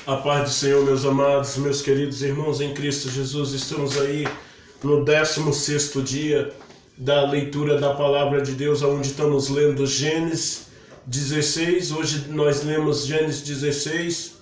A paz do Senhor, meus amados, meus queridos irmãos em Cristo Jesus. Estamos aí no 16º dia da leitura da Palavra de Deus, onde estamos lendo Gênesis 16. Hoje nós lemos Gênesis 16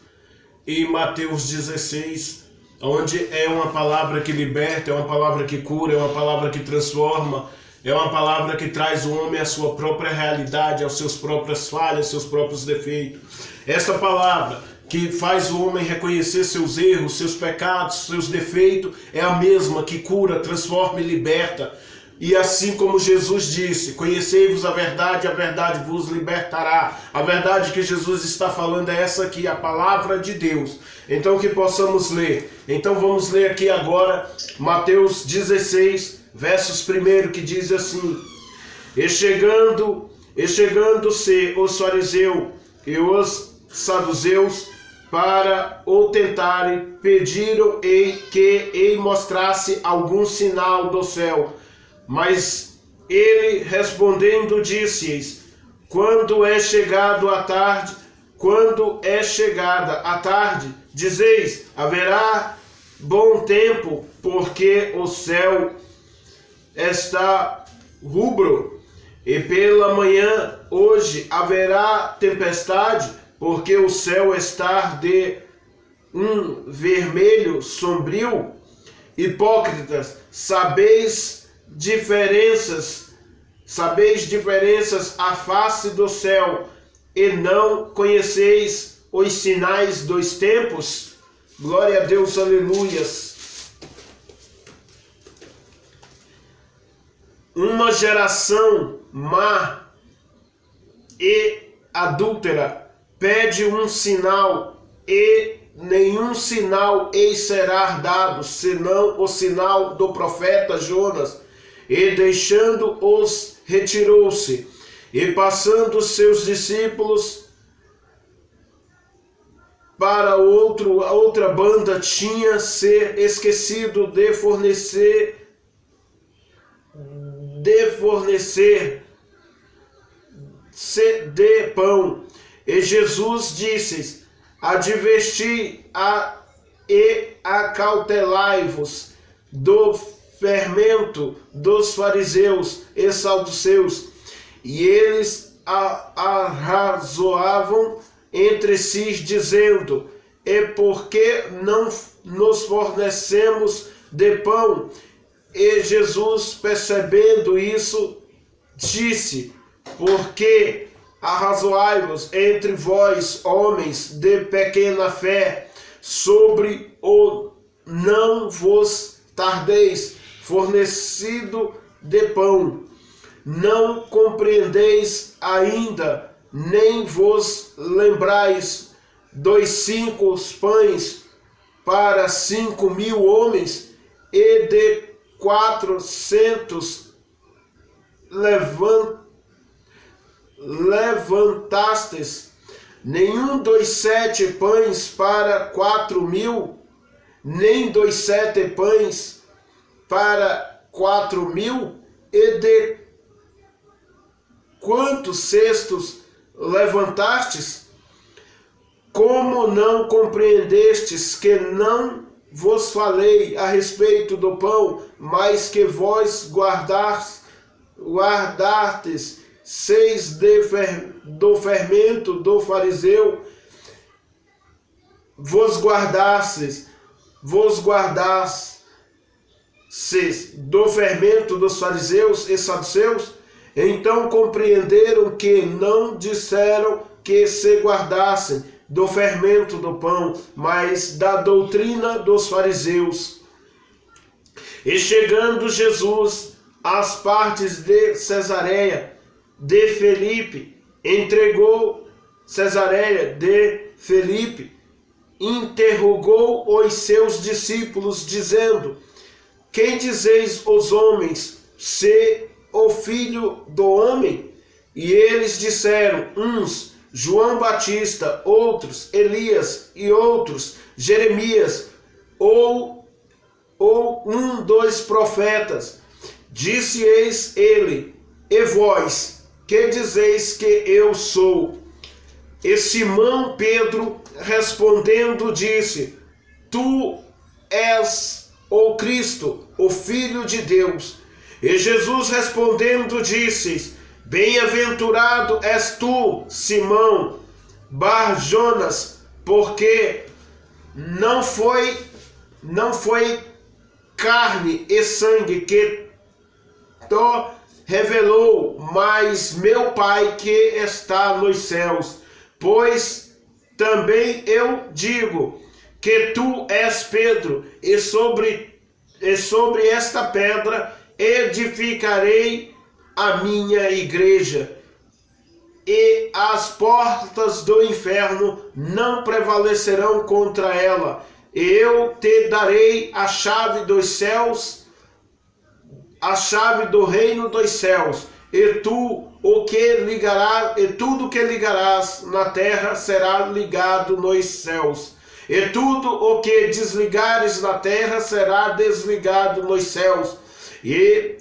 e Mateus 16, onde é uma palavra que liberta, é uma palavra que cura, é uma palavra que transforma, é uma palavra que traz o homem à sua própria realidade, às suas próprias falhas, seus próprios defeitos. Essa palavra que faz o homem reconhecer seus erros, seus pecados, seus defeitos, é a mesma que cura, transforma e liberta. E assim como Jesus disse, conhecei-vos a verdade vos libertará. A verdade que Jesus está falando é essa aqui, a palavra de Deus. Então que possamos ler. Então vamos ler aqui agora Mateus 16, versos 1, que diz assim: E chegando-se os fariseus e os saduceus para o tentarem, pediram que ele mostrasse algum sinal do céu. Mas ele respondendo disse-lhes: quando é chegada a tarde, dizeis, haverá bom tempo, porque o céu está rubro, e pela manhã hoje haverá tempestade, porque o céu está de um vermelho sombrio. Hipócritas, sabeis diferenças à face do céu, e não conheceis os sinais dos tempos? Glória a Deus, aleluias. Uma geração má e adúltera pede um sinal, e nenhum sinal lhe será dado, senão o sinal do profeta Jonas. E deixando-os, retirou-se, e passando seus discípulos para outra banda, tinha se esquecido de fornecer de pão. E Jesus disse: adverti e acautelai-vos do fermento dos fariseus e saduceus. E eles arrazoavam entre si, dizendo: e por que não nos fornecemos de pão? E Jesus, percebendo isso, disse: porque arrazoai-vos entre vós, homens de pequena fé, sobre o não vos tardeis fornecido de pão. Não compreendeis ainda, nem vos lembrais dos 5 pães para 5.000 homens, e de 400 levantastes, nenhum dos 7 pães para 4.000, nem dos 7 pães para 4.000, e de quantos cestos levantastes? Como não compreendestes que não vos falei a respeito do pão, mas que vós guardastes 6 do fermento do fariseu, vos guardastes do fermento dos fariseus e saduceus? Então compreenderam que não disseram que se guardassem do fermento do pão, mas da doutrina dos fariseus. E chegando Jesus às partes de Cesareia de Filipe, interrogou os seus discípulos, dizendo: quem dizeis os homens ser o Filho do Homem? E eles disseram, uns, João Batista, outros, Elias, e outros, Jeremias, ou um dos profetas. Disse-eis ele: e vós, que dizeis que eu sou? E Simão Pedro respondendo disse: Tu és o Cristo, o Filho de Deus. E Jesus respondendo disse: Bem-aventurado és tu, Simão Bar-Jonas, porque não foi carne e sangue que te revelou, mas meu Pai que está nos céus. Pois também eu digo que tu és Pedro, e sobre esta pedra edificarei a minha igreja, e as portas do inferno não prevalecerão contra ela. E eu te darei a chave dos céus, a chave do reino dos céus. E tudo o que ligarás na terra será ligado nos céus. E tudo o que desligares na terra será desligado nos céus. E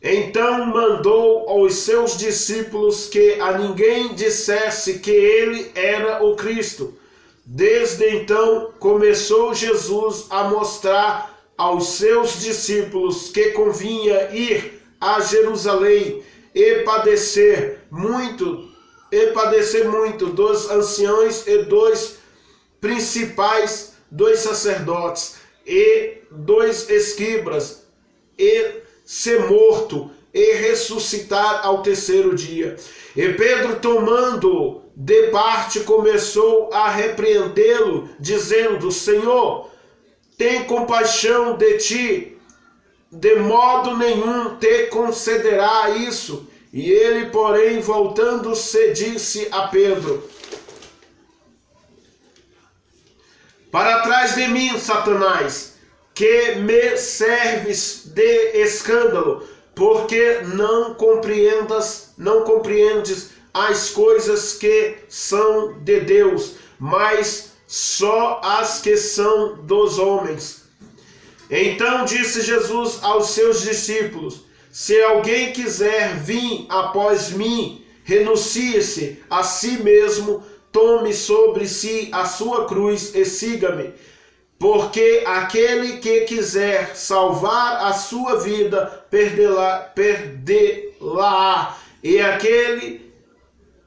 então mandou aos seus discípulos que a ninguém dissesse que ele era o Cristo. Desde então começou Jesus a mostrar aos seus discípulos que convinha ir a Jerusalém e padecer muito dos anciãos e dos principais, dos sacerdotes e dos escribas, e ser morto e ressuscitar ao terceiro dia. E Pedro, tomando de parte, começou a repreendê-lo, dizendo: Senhor, tem compaixão de ti, de modo nenhum te concederá isso. E ele, porém, voltando-se, disse a Pedro: Para trás de mim, Satanás, que me serves de escândalo, porque não compreendes as coisas que são de Deus, mas só as que são dos homens. Então disse Jesus aos seus discípulos: Se alguém quiser vir após mim, renuncie-se a si mesmo, tome sobre si a sua cruz e siga-me. Porque aquele que quiser salvar a sua vida, perdê-la,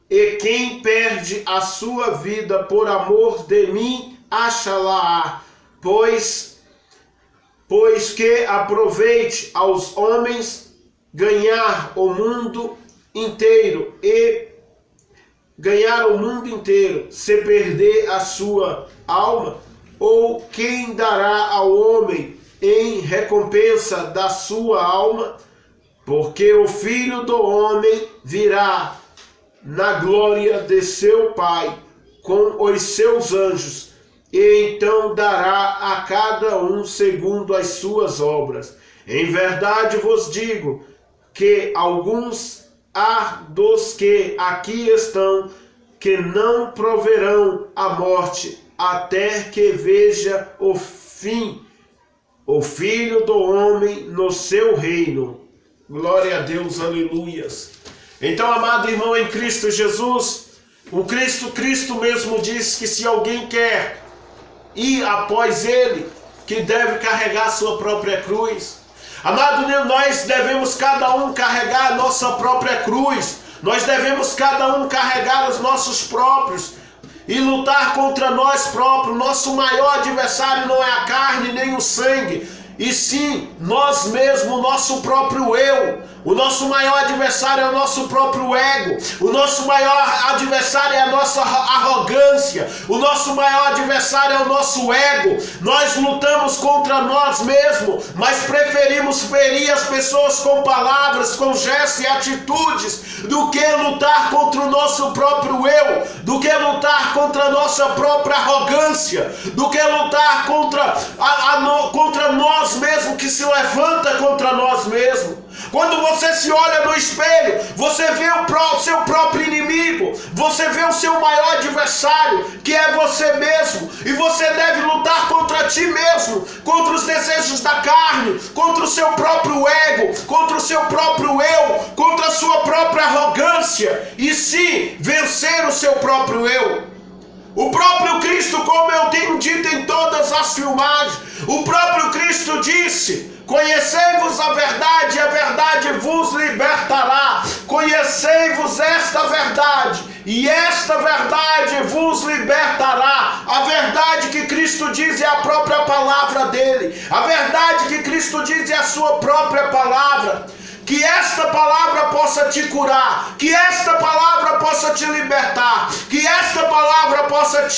e quem perde a sua vida por amor de mim, acha-la. Pois que aproveite aos homens ganhar o mundo inteiro, se perder a sua alma. Ou quem dará ao homem em recompensa da sua alma? Porque o Filho do Homem virá na glória de seu Pai com os seus anjos, e então dará a cada um segundo as suas obras. Em verdade vos digo que alguns há dos que aqui estão que não proverão a morte, até que veja o Filho do Homem no seu reino. Glória a Deus, aleluias. Então, amado irmão em Cristo Jesus, Cristo mesmo disse que se alguém quer ir após ele, que deve carregar sua própria cruz. Amado, nós devemos cada um carregar a nossa própria cruz. Nós devemos cada um carregar os nossos próprios e lutar contra nós próprios. Nosso maior adversário não é a carne nem o sangue, e sim nós mesmos, nosso próprio eu. O nosso maior adversário é o nosso próprio ego. O nosso maior adversário é a nossa arrogância. O nosso maior adversário é o nosso ego. Nós lutamos contra nós mesmos, mas preferimos ferir as pessoas com palavras, com gestos e atitudes, do que lutar contra o nosso próprio eu, do que lutar contra a nossa própria arrogância, do que lutar contra nós mesmos, que se levanta contra nós mesmos. Quando você se olha no espelho, você vê o seu próprio inimigo, você vê o seu maior adversário, que é você mesmo, e você deve lutar contra ti mesmo, contra os desejos da carne, contra o seu próprio ego, contra o seu próprio eu, contra a sua própria arrogância, e sim vencer o seu próprio eu. O próprio Cristo, como eu tenho dito em todas as filmagens, o próprio Cristo disse: conhecei-vos a verdade e a verdade vos libertará. Conhecei-vos esta verdade e esta verdade vos libertará. A verdade que Cristo diz é a própria palavra dele. A verdade que Cristo diz é a sua própria palavra. Que esta palavra possa te curar, que esta palavra possa te libertar, que esta palavra possa te